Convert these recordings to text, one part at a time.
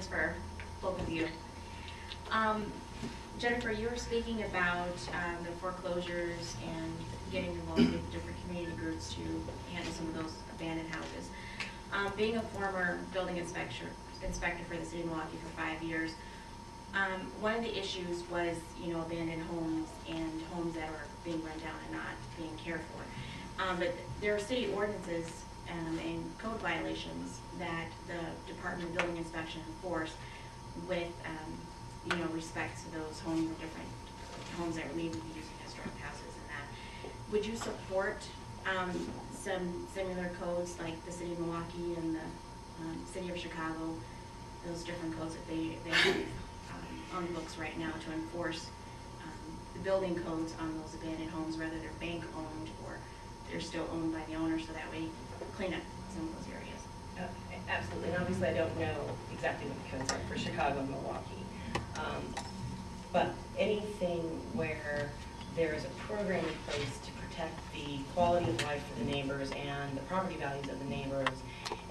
questions for both of you. Jennifer, you were speaking about the foreclosures and getting involved with different community groups to handle some of those abandoned houses. Being a former building inspector for the city of Milwaukee for 5 years, one of the issues was, abandoned homes and homes that are being run down and not being cared for. But there are city ordinances and code violations that the Department of Building Inspection enforce with, respect to those homes and different homes that are maybe used as historic houses and that. Would you support some similar codes like the city of Milwaukee and the city of Chicago, those different codes that they have on the books right now to enforce the building codes on those abandoned homes, whether they're bank owned or they're still owned by the owner, so that way clean up some of those areas? Absolutely, and obviously I don't know exactly what the codes are for Chicago and Milwaukee. But anything where there is a program in place to protect the quality of life for the neighbors and the property values of the neighbors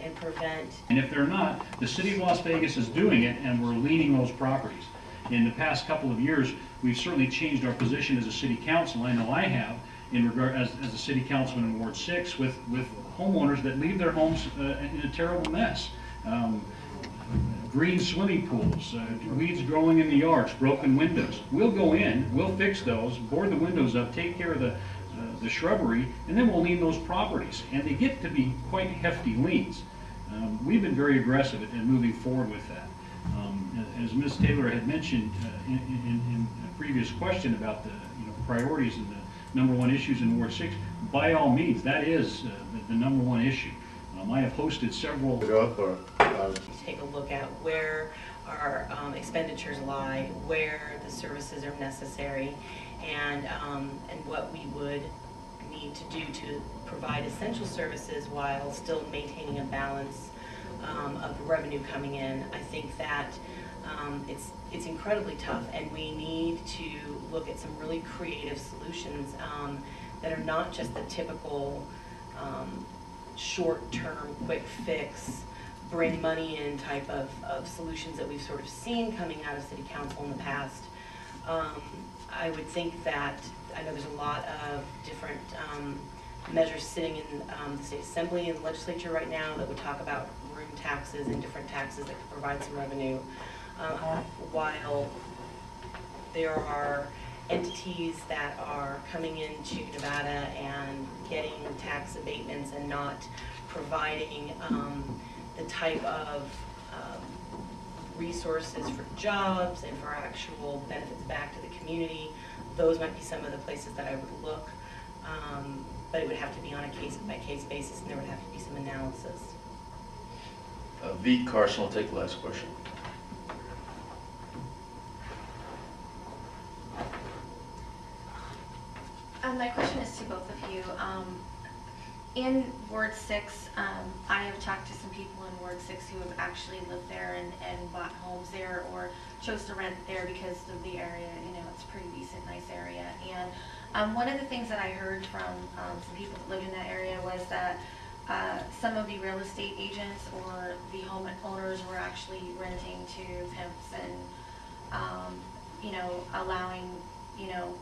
and prevent... And if they're not, the city of Las Vegas is doing it and we're leaning those properties. In the past couple of years, we've certainly changed our position as a city council. I know I have, in regard as a city councilman in Ward 6 with homeowners that leave their homes in a terrible mess. Green swimming pools, weeds growing in the yards, broken windows. We'll go in, we'll fix those, board the windows up, take care of the shrubbery, and then we'll lien those properties. And they get to be quite hefty liens. We've been very aggressive in moving forward with that. As Ms. Taylor had mentioned in a previous question about the priorities and the #1 issues in Ward 6, by all means, that is the #1 issue. I have hosted several... Take a look at where our expenditures lie, where the services are necessary, and what we would need to do to provide essential services while still maintaining a balance of revenue coming in. I think that it's incredibly tough, and we need to look at some really creative solutions that are not just the typical short-term, quick fix, bring money in type of solutions that we've sort of seen coming out of City Council in the past. I would think that, I know there's a lot of different measures sitting in the State Assembly and the Legislature right now that would talk about room taxes and different taxes that could provide some revenue. While there are entities that are coming into Nevada and getting tax abatements and not providing the type of resources for jobs and for actual benefits back to the community, those might be some of the places that I would look. But it would have to be on a case-by-case basis, and there would have to be some analysis. V. Carson will take the last question. My question is to both of you. In Ward 6, I have talked to some people in Ward 6 who have actually lived there and bought homes there or chose to rent there because of the area. It's a pretty decent, nice area. And one of the things that I heard from some people that lived in that area was that some of the real estate agents or the home owners were actually renting to pimps and, allowing,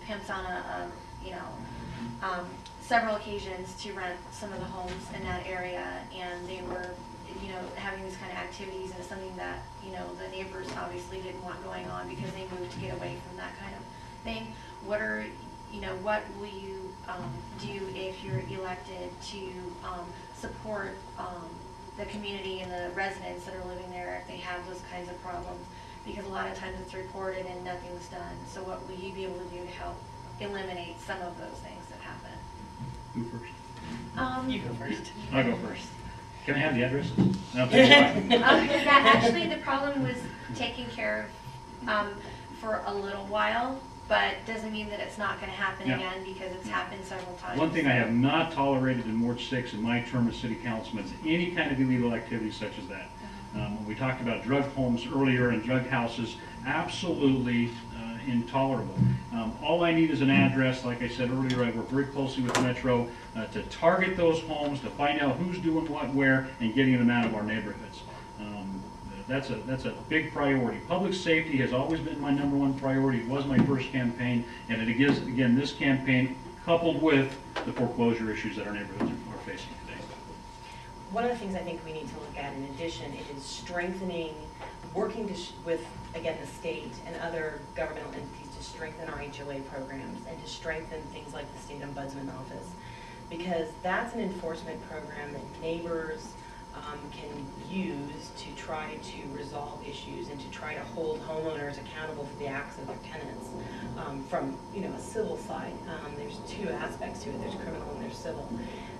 pimps on several occasions to rent some of the homes in that area, and they were, having these kind of activities, and something that, the neighbors obviously didn't want going on because they moved to get away from that kind of thing. What will you do if you're elected to support the community and the residents that are living there if they have those kinds of problems? Because a lot of times it's reported and nothing's done. So what will you be able to do to help eliminate some of those things that happen? Who first? You go first. I'll go first. Can I have the addresses? Actually, the problem was taken care of for a little while, but doesn't mean that it's not going to happen again, because it's happened several times. One thing I have not tolerated in Ward 6 in my term as city councilman is any kind of illegal activity such as that. We talked about drug homes earlier and drug houses, absolutely intolerable. All I need is an address. Like I said earlier, I work very closely with Metro to target those homes, to find out who's doing what where, and getting them out of our neighborhoods. that's a big priority. Public safety has always been my #1 priority. It was my first campaign, and it is, again, this campaign, coupled with the foreclosure issues that our neighborhoods are facing today. One of the things I think we need to look at in addition is strengthening, working with, again, the state and other governmental entities to strengthen our HOA programs and to strengthen things like the state ombudsman office. Because that's an enforcement program that neighbors can use to try to resolve issues and to try to hold homeowners accountable for the acts of their tenants. From a civil side, there's two aspects to it. There's criminal and there's civil.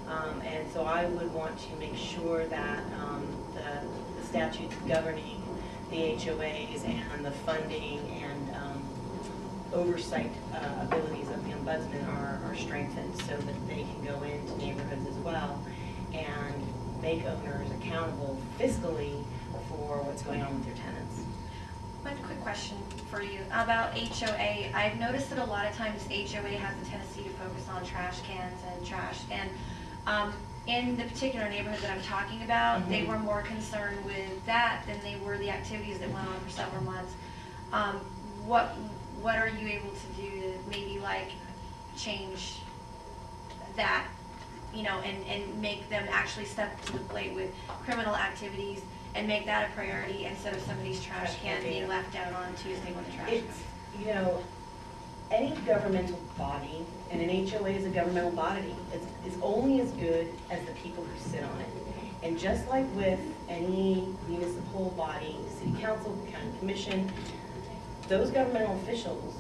And so I would want to make sure that the statutes governing the HOAs and the funding and oversight abilities of the ombudsman are strengthened so that they can go into neighborhoods as well and make owners accountable fiscally for what's going on with their tenants. One quick question for you about HOA. I've noticed that a lot of times HOA has a tendency to focus on trash cans and trash. And in the particular neighborhood that I'm talking about, they were more concerned with that than they were the activities that went on for several months. What are you able to do to maybe like change that, and make them actually step to the plate with criminal activities and make that a priority instead of somebody's trash can being left out on Tuesday when the trash comes? Any governmental body, and an HOA is a governmental body, is only as good as the people who sit on it. And just like with any municipal body, city council, county commission, those governmental officials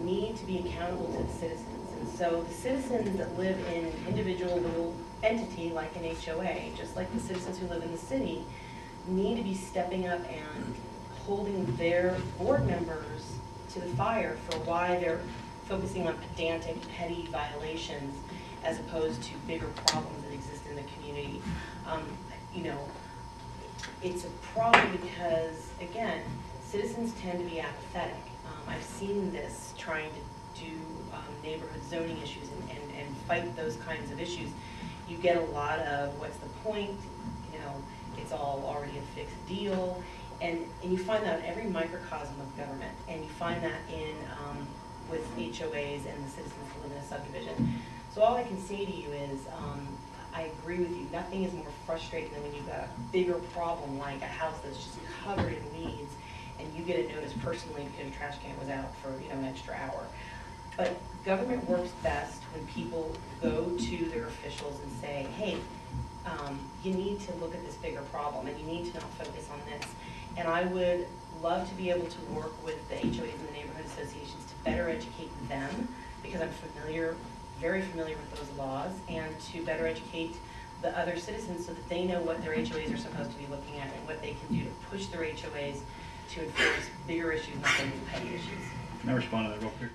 need to be accountable to the citizens. And so the citizens that live in an individual little entity like an HOA, just like the citizens who live in the city, need to be stepping up and holding their board members to the fire for why they're focusing on pedantic, petty violations as opposed to bigger problems that exist in the community. It's a problem because, again, citizens tend to be apathetic. I've seen this trying to do neighborhood zoning issues and fight those kinds of issues. You get a lot of, what's the point? It's all already a fixed deal. And you find that in every microcosm of government, and you find that in with HOAs and the citizens who live in a subdivision. So all I can say to you is, I agree with you. Nothing is more frustrating than when you've got a bigger problem like a house that's just covered in weeds, and you get a notice personally because your trash can was out for an extra hour. But government works best when people go to their officials and say, hey, you need to look at this bigger problem, and you need to not focus on this. And I would love to be able to work with the HOAs and the neighborhood associations to better educate them, because I'm very familiar with those laws, and to better educate the other citizens so that they know what their HOAs are supposed to be looking at and what they can do to push their HOAs to enforce bigger issues, not only petty issues. Can I respond to that real quick?